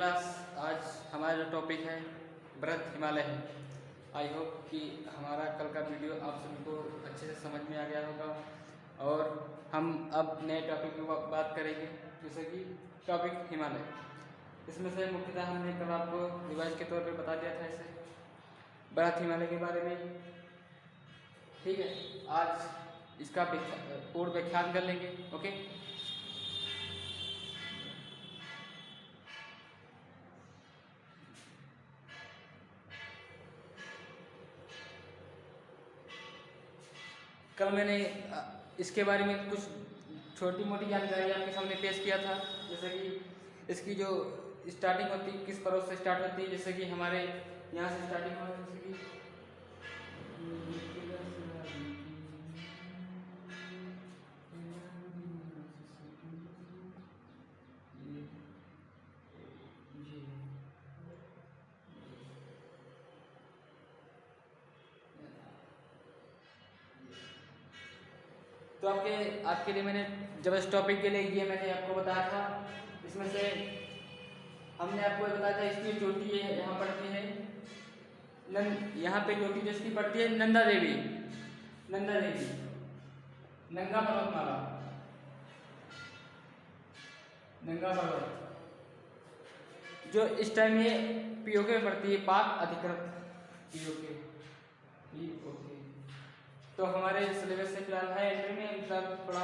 Class. आज हमारा जो टॉपिक है बृहद हिमालय है। आई होप कि हमारा कल का वीडियो आप सभी को अच्छे से समझ में आ गया होगा और हम अब नए टॉपिक की बात करेंगे, जैसे कि टॉपिक हिमालय। इसमें से मुख्यतः हमने कल आपको रिवाइज के तौर पे बता दिया था इसे बृहद हिमालय के बारे में। ठीक है, आज इसका पूर्ण व्याख्यान कर लेंगे। ओके, कल मैंने इसके बारे में कुछ छोटी मोटी जानकारी आपके सामने पेश किया था, जैसे कि इसकी जो स्टार्टिंग होती है किस पर्वत से स्टार्ट होती है। जैसे कि हमारे यहाँ से स्टार्टिंग होती है, जैसे कि तो आपके लिए मैंने जब इस टॉपिक के लिए ये मैंने आपको बताया था, इसमें से हमने आपको बताया था इसकी चोटी है यहाँ पड़ती है यहाँ पे चोटी जिसकी पड़ती है नंदा देवी, नंगा पर्वतमाला, नंगा पर्वत, जो इस टाइम ये पीओके में पड़ती है, पाक अधिकृत पीओके। तो हमारे सिलेबस से फिलहाल है एंट्री में, मतलब थोड़ा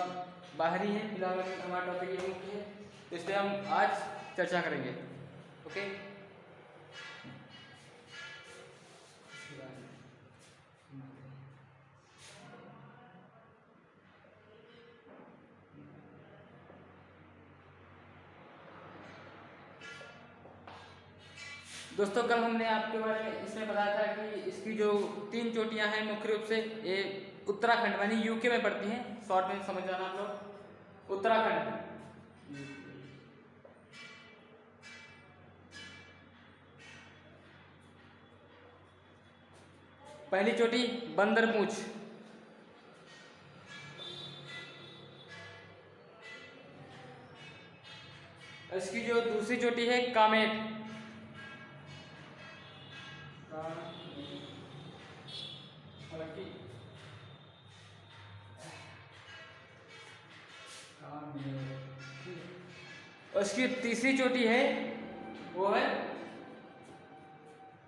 बाहरी है फिलहाल, हमारा टॉपिक ये मुख्य है, तो इस पर हम आज चर्चा करेंगे। ओके, दोस्तों कल हमने आपके बारे में इसमें बताया था कि इसकी जो 3 चोटियां हैं मुख्य रूप से ये उत्तराखंड यानी यूके में पड़ती हैं। शॉर्ट में समझ जाना आप लोग, उत्तराखंड, पहली चोटी बंदरपूंछ, इसकी जो दूसरी चोटी है कामेट, और इसकी तीसरी चोटी है वो है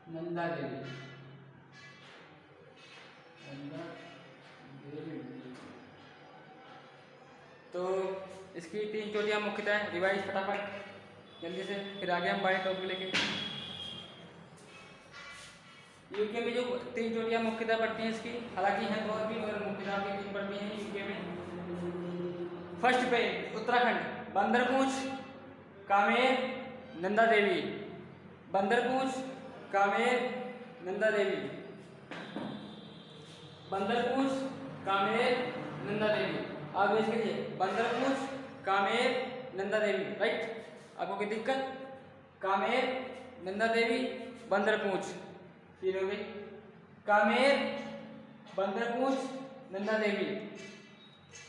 नंदा देवी, तो इसकी 3 चोटियां मुख्यतः रिवाइज फटाफट जल्दी से, फिर आगे हम बाई टॉपिक लेके। यूके में जो 3 चोटियां मुख्यतः पड़ती हैं इसकी, हालांकि हैं तो और भी, मगर मुख्यतः की 3 पड़ती हैं यूके में। फर्स्ट पे उत्तराखंड, बंदरपूंछ, कामेर, नंदा देवी, बंदरपूंछ, कामेर, नंदा देवी, बंदरपूंछ, कामेर, नंदा देवी। आप देख लीजिए, बंदरपूंछ, कामेर, नंदा देवी, राइट। आपको कोई दिक्कत? कामेर, नंदा देवी, बंदरपूंछ, तीन हो गई। कामेर, बंदरपूंछ, नंदा देवी।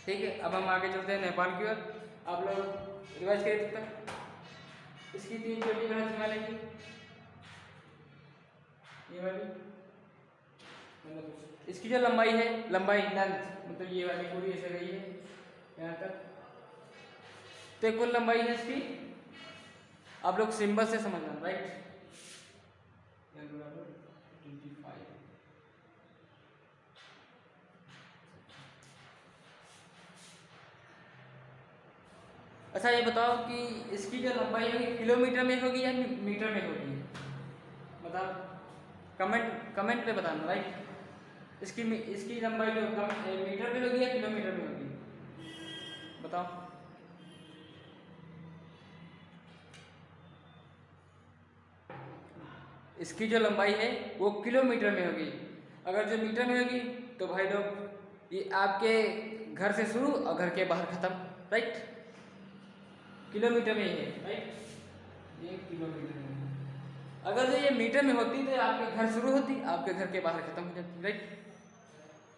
ठीक है, अब हम आगे चलते हैं नेपाल की ओर। आप लोग रिवाइज करिए तब तक। इसकी 3 चोटी बृहद हिमालय की, ये वाली, इसकी जो लंबाई है, लंबाई लेंथ, मतलब ये वाली पूरी ऐसे गई है यहाँ तक, तो कुल लंबाई है इसकी, आप लोग सिंबल से समझना, राइट। अच्छा ये बताओ कि इसकी जो लंबाई होगी किलोमीटर में होगी या मीटर में होगी? बताओ, कमेंट पे बताना, राइट। इसकी लंबाई जो मीटर में होगी या किलोमीटर में होगी? बताओ। इसकी जो लंबाई है वो किलोमीटर में होगी। अगर जो मीटर में होगी तो भाई लोग ये आपके घर से शुरू और घर के बाहर खत्म, राइट। किलोमीटर में ही है, राइट, ये किलोमीटर में। अगर जो ये मीटर में होती तो आपके घर शुरू होती, आपके घर के बाहर खत्म हो जाती, राइट।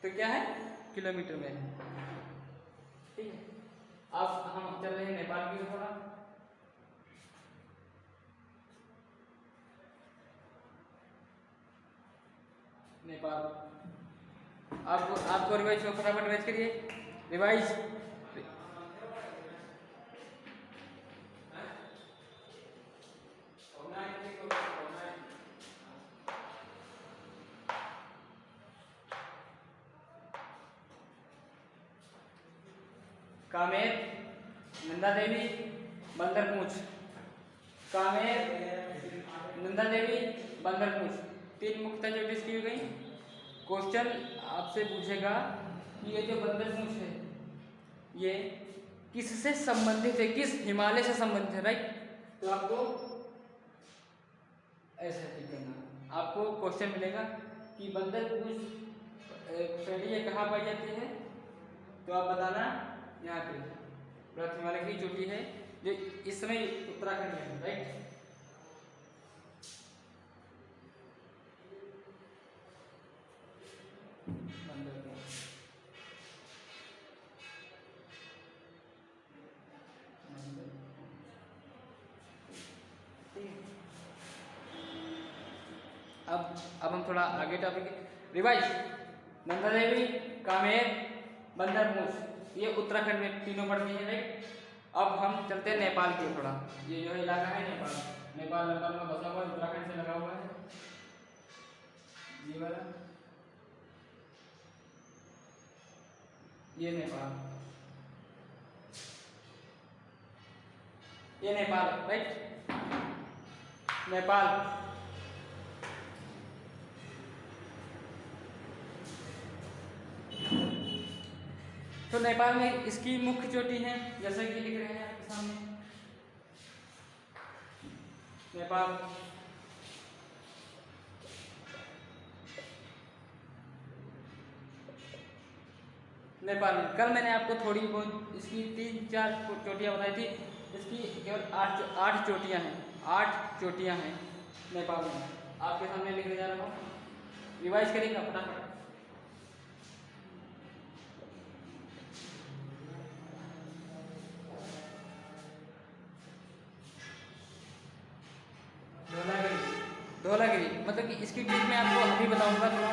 तो क्या है, किलोमीटर में है। ठीक है, अब हम चल रहे हैं नेपाल की थोड़ा। नेपाल। आपको रिवाइज फटाफट रिवाइज करिए, रिवाइज। कामेर, नंदा देवी, बंदरपूछ। कामेर, नंदा देवी, बंदरपूछ, 3 मुख्य चोटी इसकी हो गई। क्वेश्चन आपसे पूछेगा कि ये जो बंदरपूछ है ये किससे संबंधित है, किस हिमालय से संबंधित है, राइट। तो आपको ऐसा ठीक करना। आपको क्वेश्चन मिलेगा कि बंदरपूछ श्रेणी कहाँ पाई जाती है, तो आप बताना यहाँ पे बृहत हिमालय की चोटी है जो इस समय उत्तराखंड में है, राइट। अब हम थोड़ा आगे टॉपिक रिवाइज। नंदा देवी, कामेर, बंदरपूछ ये उत्तराखंड में तीनों पड़ती है, राइट। अब हम चलते हैं नेपाल की थोड़ा। ये जो इलाका है नेपाल, नेपाल में बसा हुआ है, उत्तराखंड से लगा हुआ है ये वाला, ये नेपाल, ये नेपाल, राइट। नेपाल तो नेपाल में इसकी मुख्य चोटी है जैसे कि लिख रहे हैं आपके सामने, नेपाल। नेपाल में कल मैंने आपको थोड़ी बहुत इसकी 3-4 चोटियाँ बताई थी, इसकी केवल 8 चोटियाँ हैं, 8 चोटियाँ हैं नेपाल में। आपके सामने लिखने जा रहा हूँ, रिवाइज करेंगे फटाफट। धौलागिरी मतलब कि इसकी ट्रिक मैं आपको अभी बताऊंगा थोड़ा।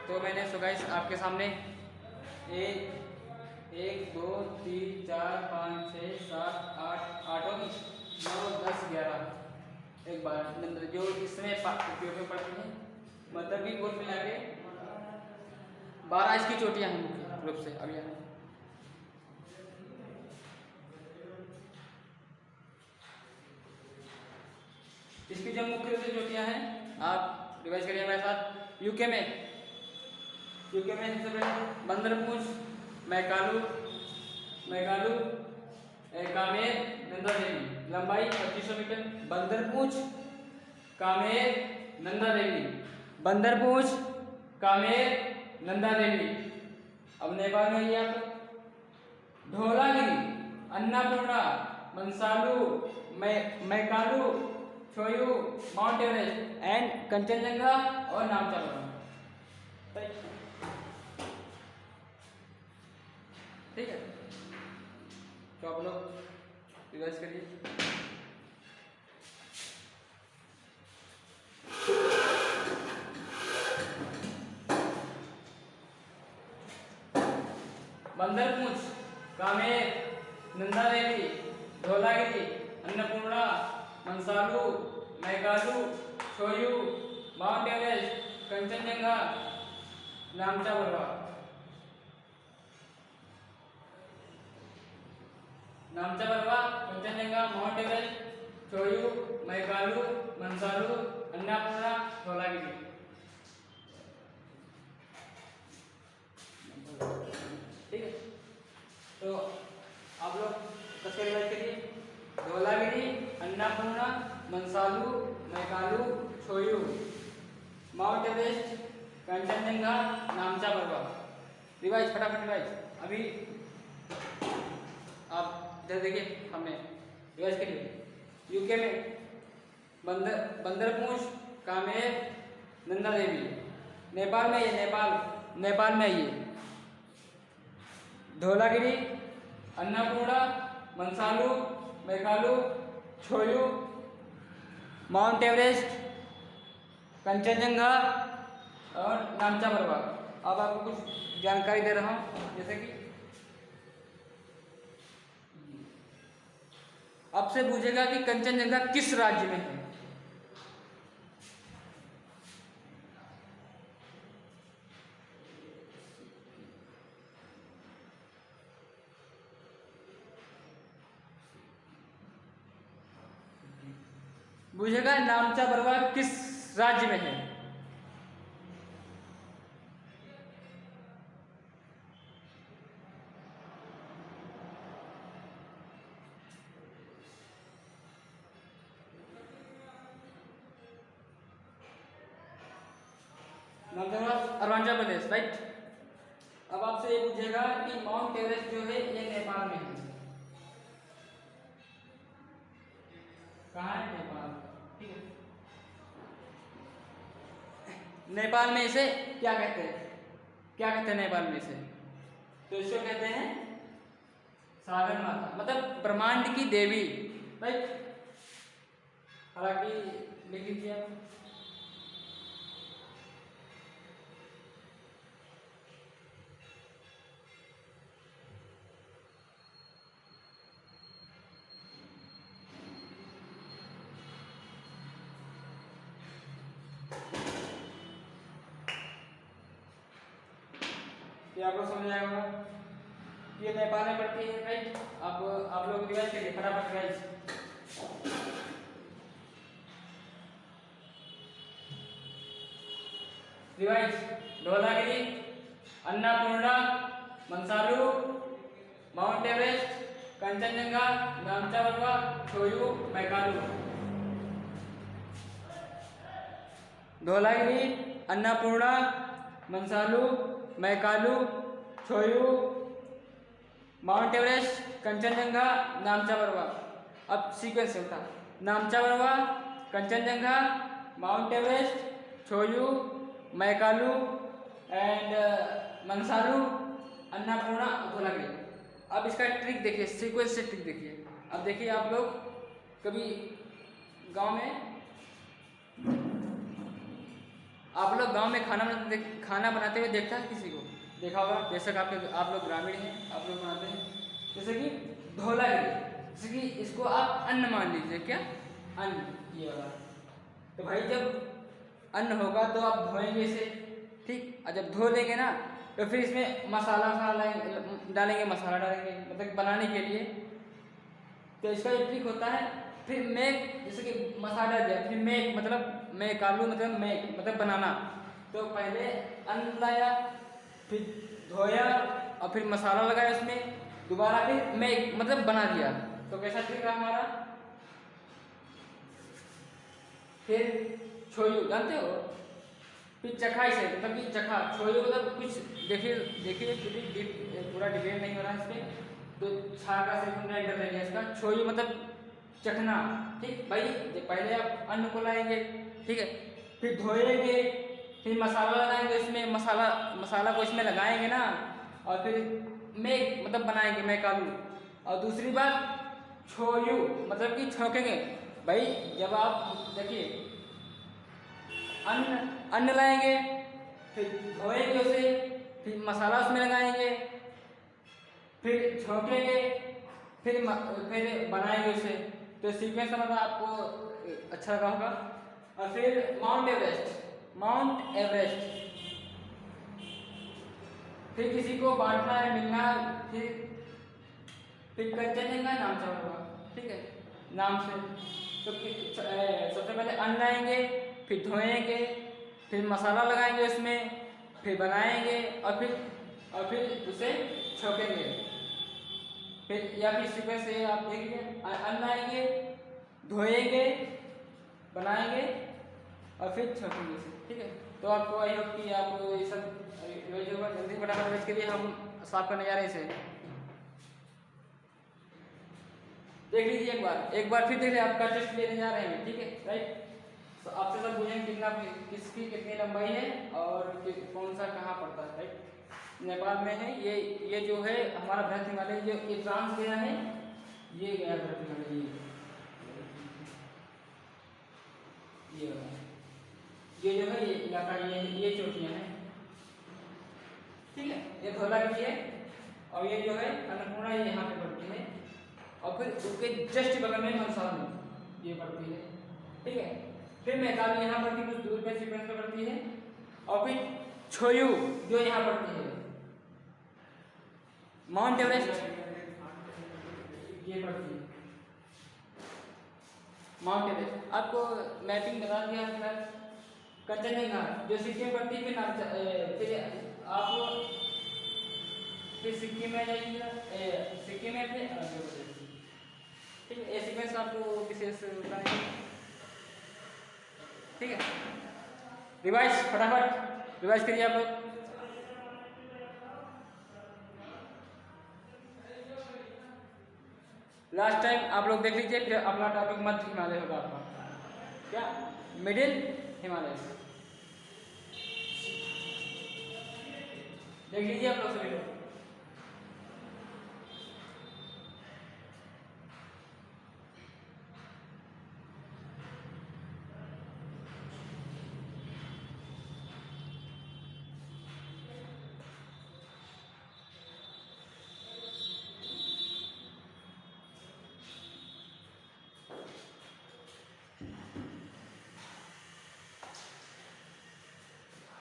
तो मैंने सो गाइस आपके सामने 1 2 3 4 5 6 7 8 8 और 9 10 11 एक बार जो इसमें उपयोग में पड़ती है, मतलब कि कुल मिला के 12 इसकी चोटियाँ हैं मुख्य रूप से। अब यहाँ इसकी जो मुख्य रूप से चोटियाँ हैं आप रिवाइज करिए हमारे साथ। यूके में सबसे पहले बंदरपूछ, मैकालू, कामेर, नंदा देवी, लंबाई 2500 मीटर। बंदरपूछ, कामेर, नंदा देवी, बंदरपूछ, कामेर, नंदा देवी। अब नेपाल में ये आप Dhaulagiri, Annapurna, Manaslu, Makalu, Cho Oyu, Mount Everest and Kanchenjunga और नामचा पर्वत। ठीक है, तो आप लोग रिवाइज करिए। Bandarpunch, Kamet, Nanda Devi, Dhaulagiri, Annapurna, Manaslu, Makalu, Cho Oyu, Mount Everest, Kanchenjunga, Namcha Barwa. Namcha Barwa, Kanchenjunga, Mount Everest, Cho Oyu, Makalu, Manaslu, Annapurna, Dhaulagiri. ठीक है, तो आप लोग कैसे रिवाइज करिए। Dhaulagiri, Annapurna, Manaslu, Makalu, Cho Oyu, Mount Everest, Kanchenjunga, Namcha Barwa. Revise, फटाफट रिवाइज। अभी आप इधर देखिए, हमने रिवाइज करिए। यूके में बंदरपूछ, कामेर, नंदा देवी। नेपाल में ये नेपाल में ये धौलागिरी, अन्नपूर्णा, मंसालू, मैकालू, छोयू, माउंट एवरेस्ट, कंचनजंगा और नामचा बरवा। अब आपको कुछ जानकारी दे रहा हूँ, जैसे कि आपसे पूछेगा कि कंचनजंगा किस राज्य में है। पूछेगा नामचा बरवा किस राज्य में है। नामचा बरवा अरुणाचल प्रदेश, राइट। अब आपसे ये पूछेगा कि माउंट एवरेस्ट जो है ये नेपाल में है। कहाँ है नेपाल? ठीक है, नेपाल में इसे क्या कहते हैं? नेपाल में इसे? तो इसको कहते हैं सागर माता, मतलब ब्रह्मांड की देवी, राइट। हालांकि लिख लीजिए आप। ये आपको समझ आया होगा, ये नेपाल में पड़ती है, राइट। अब आप लोग रिवाइज करिए, फटाफट revise. Dhaulagiri, Annapurna, Manaslu, Mount Everest, Kanchenjunga, Namcha Barwa, Cho Oyu, Makalu. Dhaulagiri, Annapurna, Manaslu, Makalu, Cho Oyu, Mount Everest, Kanchenjunga, Namcha Barwa. अब सीक्वेंस से होता, Namcha Barwa, Kanchenjunga, Mount Everest, Cho Oyu, Makalu and Manaslu, Annapurna, Dhaulagiri. अब इसका ट्रिक देखिए, सीक्वेंस से ट्रिक देखिए। अब देखिए, आप लोग कभी गांव में खाना बनाते हुए देखता है किसी को? देखा होगा, बेशक आप लोग ग्रामीण हैं, आप लोग बनाते हैं। जैसे कि धौलागिरी, जैसे कि इसको आप अन्न मान लीजिए, क्या अन्न, ये वाला। तो भाई जब अन्न होगा तो आप धोएंगे इसे, ठीक। और जब धो लेंगे ना तो फिर इसमें मसाला डालेंगे, मतलब बनाने के लिए। तो इसका जो ट्रिक होता है, फिर मेक, जैसे कि मसाला डाल दिया, फिर मेक मतलब मैकालू मतलब बनाना। तो पहले अन्न लाया, फिर धोया और फिर मसाला लगाया उसमें, दोबारा फिर मेक मतलब बना दिया। तो कैसा ट्रिक रहा हमारा? फिर छोयू जानते हो, फिर चखा इसे, मतलब कि चखा, छोयू मतलब कुछ देखिए पूरा डिटेल नहीं हो रहा है इसमें, तो छा का सिर्फ एंटर रहेगा इसका। छोयू मतलब चखना, ठीक भाई। पहले आप अन्न को लाएंगे, ठीक है, फिर धोएंगे, फिर मसाला लगाएंगे इसमें, मसाला को इसमें लगाएंगे ना, और फिर मेक मतलब बनाएंगे, मैकालू। और दूसरी बात छोयू मतलब कि छौंकेंगे। भाई जब आप देखिए अन्न लाएंगे, फिर धोएंगे उसे, फिर मसाला उसमें लगाएंगे, फिर झोंकेंगे, फिर बनाएंगे उसे। तो सीक्वेंस समझना आपको अच्छा लगा होगा। और फिर माउंट एवरेस्ट फिर किसी को बांटना है, मिलना, फिर कंचनजंगा नाम से होगा, ठीक है, नाम से। तो सबसे पहले अन्न लाएंगे, फिर धोएंगे, फिर मसाला लगाएंगे उसमें, फिर बनाएंगे और फिर उसे छोकेंगे। फिर या फिर सीक्वेंस से आप देखिए, अन्न लाएंगे, धोएंगे, बनाएंगे और फिर छोकेंगे उसे, ठीक है। तो आपको आई होप कि आप ये सब जल्दी फटाफट वेट करिए, हम साफ करने जा रहे हैं इसे। देख लीजिए एक बार फिर देख लीजिए, आपका टेस्ट लेने जा रहे हैं, ठीक है, राइट। तो आपसे सब पूछेंगे किसकी कितनी लंबाई है और कौन सा कहाँ पड़ता है, राइट। नेपाल में है ये जो है हमारा बृहत हिमालय, जो ये ट्रांस गया है, ये गया बृहत हिमालय, ये जो है ये इलाका, ये चोटियाँ हैं, ठीक है। ये धौलागिरी है और ये जो है अन्नपूर्णा, ये यहाँ पे पड़ती है। और फिर उसके जस्ट बगल में मंसालू ये पड़ती है, ठीक है। फिर मैकालू यहाँ पड़ती है, कुछ दूर पे सीक्वेंस पे पड़ती है। और फिर छोयू जो यहाँ पड़ती है। माउंट एवरेस्ट ये पड़ती है, माउंट एवरेस्ट आपको मैपिंग बता दिया है। कंचनजंगा जो सिक्किम पड़ती है, फिर आप फिर सिक्किम में जाइएगा, सिक्किम में अपने, ठीक है। ये सीक्वेंस आपको विशेष बताएंगे, ठीक है। रिवाइज फटाफट रिवाइज करिए आप लोग। लास्ट टाइम आप लोग देख लीजिए, फिर अपना टॉपिक मध्य हिमालय होगा आपका, क्या मिडिल हिमालय देख लीजिए आप लोग सभी लोग।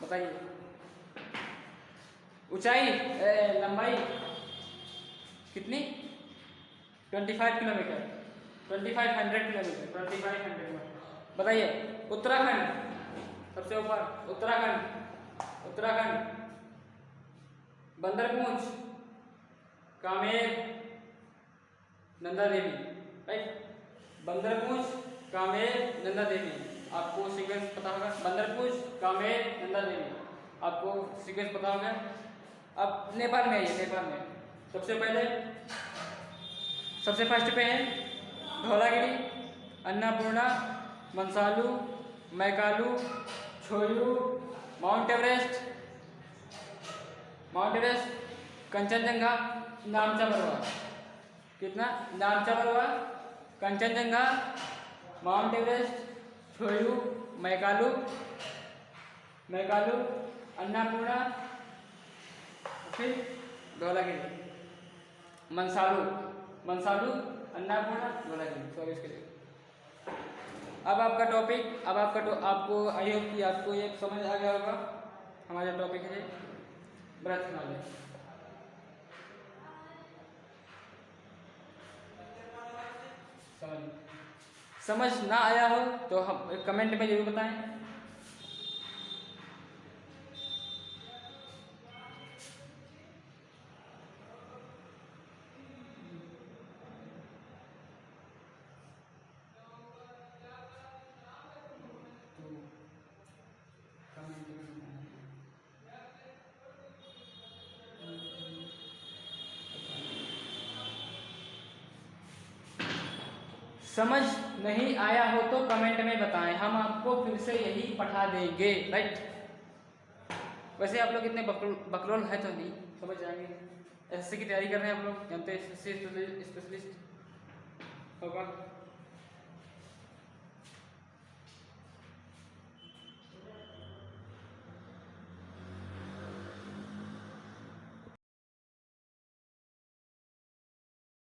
बताइए ऊंचाई लंबाई कितनी, 25 किलोमीटर, 2500 किलोमीटर, 2500। बताइए उत्तराखंड सबसे ऊपर, उत्तराखंड बंदरपूंछ, कामेर, नंदा देवी, राइट। बंदरपूंछ, कामेर, नंदा देवी, आपको सीक्वेंस पता होगा। बंदरपूंछ, कामेर, नंदा देवी, आपको सीक्वेंस पता होगा। अब नेपाल में आइए, नेपाल में सबसे फर्स्ट पे है धौलागिरी, अन्नपूर्णा, मंसालू, मैकालू, छोयू, माउंट एवरेस्ट, कंचनजंगा, नामचा बरुआ, कितना नामचा बरुआ, कंचनजंगा, माउंट एवरेस्ट, छोयू, मैकालू, अन्नपूर्णा, फिर धौलागिरी, मंसालू, अन्नपूर्णा, धौलागिरी। सॉरी इसके लिए। अब आपका टॉपिक, आपको आई होप कि आपको ये समझ आ गया होगा। हमारा टॉपिक है बृहत हिमालय। समझ ना आया हो तो हम कमेंट में जरूर बताएं। समझ नहीं आया हो तो कमेंट में बताएं, हम आपको फिर से यही पढ़ा देंगे, राइट। वैसे आप लोग इतने बकरोल है तो नहीं समझ जाएंगे। एसएससी की तैयारी कर रहे हैं आप लोग, जानते हैं एसएससी स्पेशलिस्ट होगा।